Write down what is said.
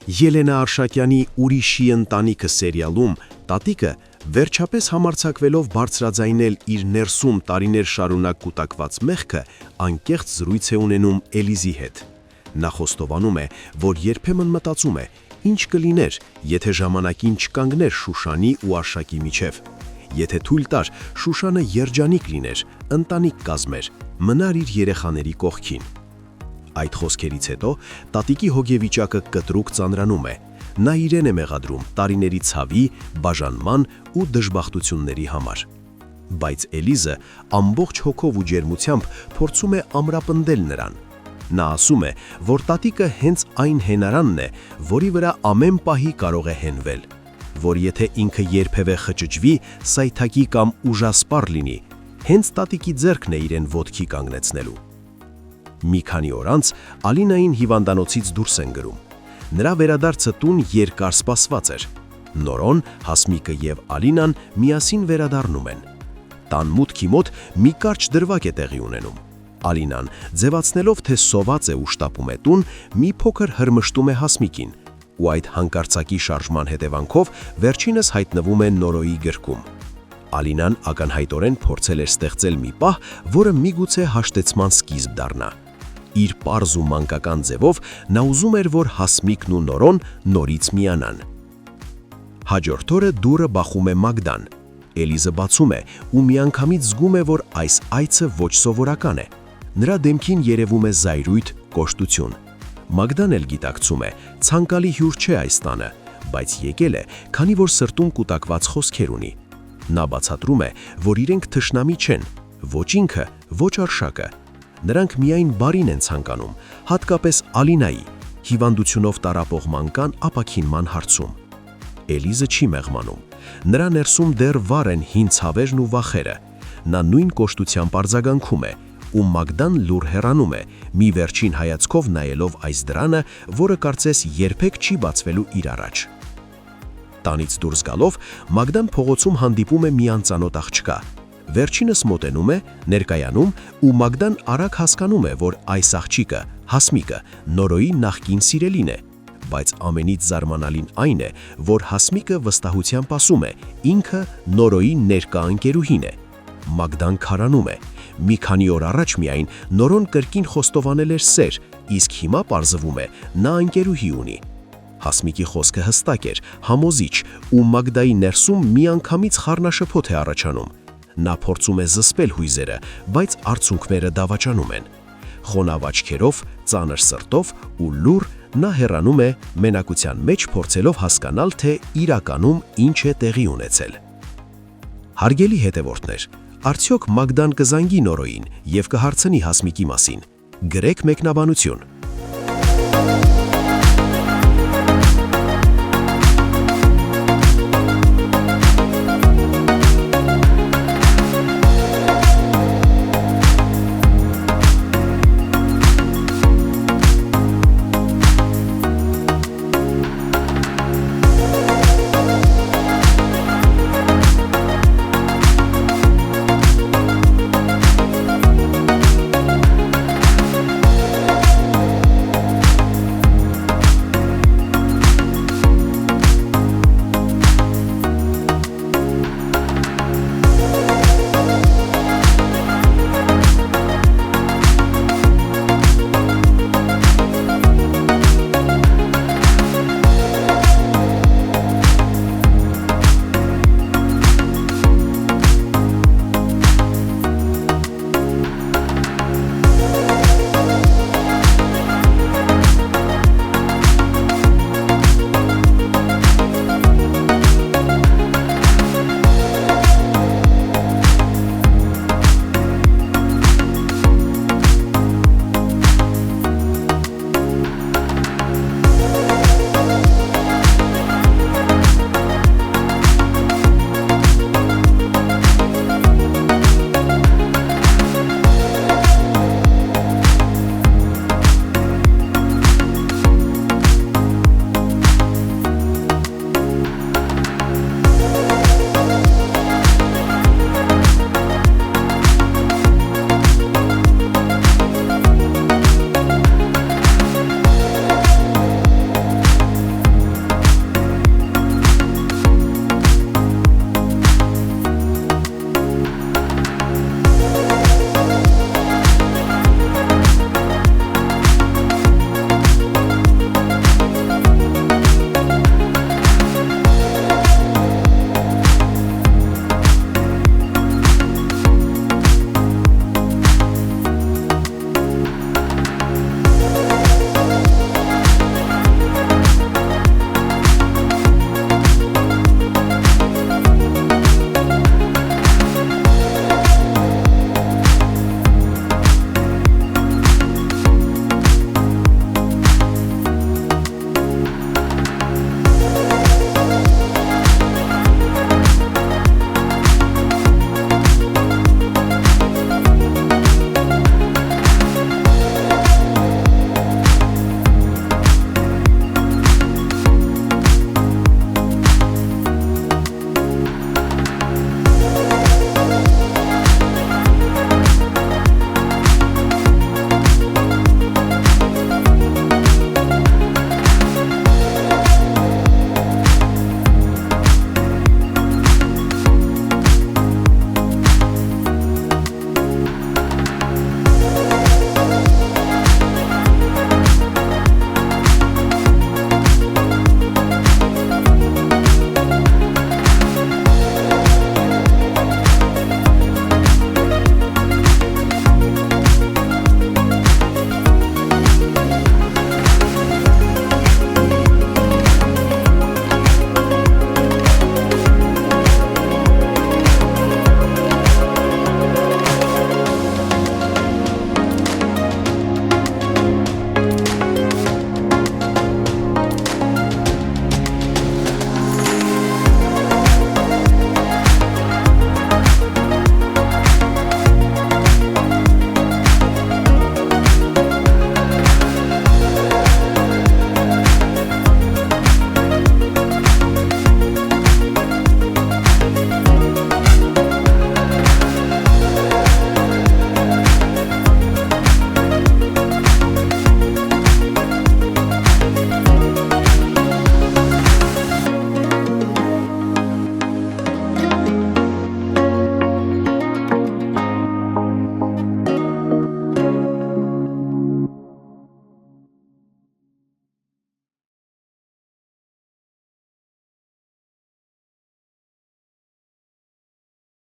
Ելենա Արշակյանի «Ուրիշի ընտանիքը» սերիալում տատիկը վերջապես համարձակվելով բարձրաձայնել իր ներսում տարիներ շարունակ կուտակված մեղքը, անկեղծ զրույց է ունենում Էլիզի հետ։ Նա խոստովանում է, որ երբեմն մտածում է, ինչ կլիներ, եթե ժամանակին չկանգներ Շուշանի ու Արշակի միջև։ Եթե թույլ տար Շուշանը երջանիկ լիներ, ընտանիք կազմեր, մնար իր երեխաների կողքին։ Այդ խոսքերից հետո տատիկի հոգեվիճակը կտրուկ ծանրանում է։ Նա իրեն է մեղադրում տարիների ցավի, բաժանման ու դժբախտությունների համար։ Բայց Էլիզը ամբողջ հոգով ու ջերմությամբ փորձում է ամրապնդել նրան։ Նա ասում է, որ տատիկը հենց այն հենարանն է, որի վրա ամեն պահի կարող է հենվել, որ եթե ինքը երբևէ խճճվի, սայթակի կամ ուժասպառ լինի, հենց տատիկի ձեռքն է իրեն ոտքի կանգնեցնելու։ Մի քանի օր անց Ալինային հիվանդանոցից դուրս են գրում։ Նրա վերադարձը տուն երկար սպասված էր։ Նորոն, Հասմիկը և Ալինան միասին վերադառնում են։ Տան մուտքի մոտ մի կարճ դրվագ է տեղի ունենում։ Ալինան, ձևացնելով, թե սոված է ու շտապում է տուն, մի փոքր հրմշտում է Հասմիկին, ու այդ հանկարծակի շարժման հետևանքով վերջինս հայտնվում է Նորոյի գրկում։ Ալինան ակնհայտորեն փորձել էր ստեղծել մի պահ, որը միգուցե հաշտեցման սկիզբ դառնա։ Իր պարզ ու մանկական ձևով նա ուզում էր, որ Հասմիկն ու Նորոն նորից միանան։ Հաջորդ օրը դուռը բախում է Մագդան։ Էլիզը բացում է ու միանգամից զգում է, որ այս այցը ոչ սովորական է։ Նրա դեմքին երևում է զայրույթ, կոշտություն։ Մագդան էլ գիտակցում է, ցանկալի հյուր չէ այս տանը, բայց եկել է, քանի որ սրտում կուտակված խոսքեր ունի։ Նա բացատրում է, որ իրենք թշնամի չեն, ոչ ինքը, ոչ Արշակը։ Նրանք միայն բարին են ցանկանում, հատկապես Ալինայի, հիվանդությունով տառապող մանկան ապաքինման հարցում։ Էլիզը չի մեղմանում։ Նրա ներսում դեռ վառ են հին ցավերն ու վախերը։ Նա նույն կոշտությամբ արձագանքում է, ու Մագդան լուռ հեռանում է, մի վերջին հայացքով նայելով այս դրանը, որը կարծես երբեք չի բացվելու իր առաջ։ Տանից դուրս գալով Մագդան փողոցում հանդիպում է մի անծանոթ աղջկա։ Վերջինս մոտենում է, ներկայանում, ու Մագդան արագ հասկանում է, որ այս աղջիկը, Հասմիկը, Նորոյի նախկին սիրելին է, բայց ամենից զարմանալին այն է, որ Հասմիկը վստահությամբ ասում է, ինքը Նորոյի ներկա ընկերուհին է։ Մագդան քարանում է։ Մի քանի օր առաջ միայն Նորոն կրկին խոստովանել էր սեր, իսկ հիմա պարզվում է, նա ընկերուհի ունի։ Հասմիկի խոսքը հստակ էր, համոզիչ, ու Մագդայի ներսում միանգամից խառնաշփոթ է առաջանում։ Նա փորձում է զսպել հույզերը, բայց արցունքները դավաճանում են։ Խոնավ աչքերով, ծանր սրտով ու լուռ նա հեռանում է, մենակության մեջ փորձելով հասկանալ, թե իրականում ինչ է տեղի ունեցել։ Հարգելի հետևորդներ, արդյոք Մագդան կզանգի Նորոյին և կհարցնի Հասմիկի մասին։ Գրեք մեկնաբանություն։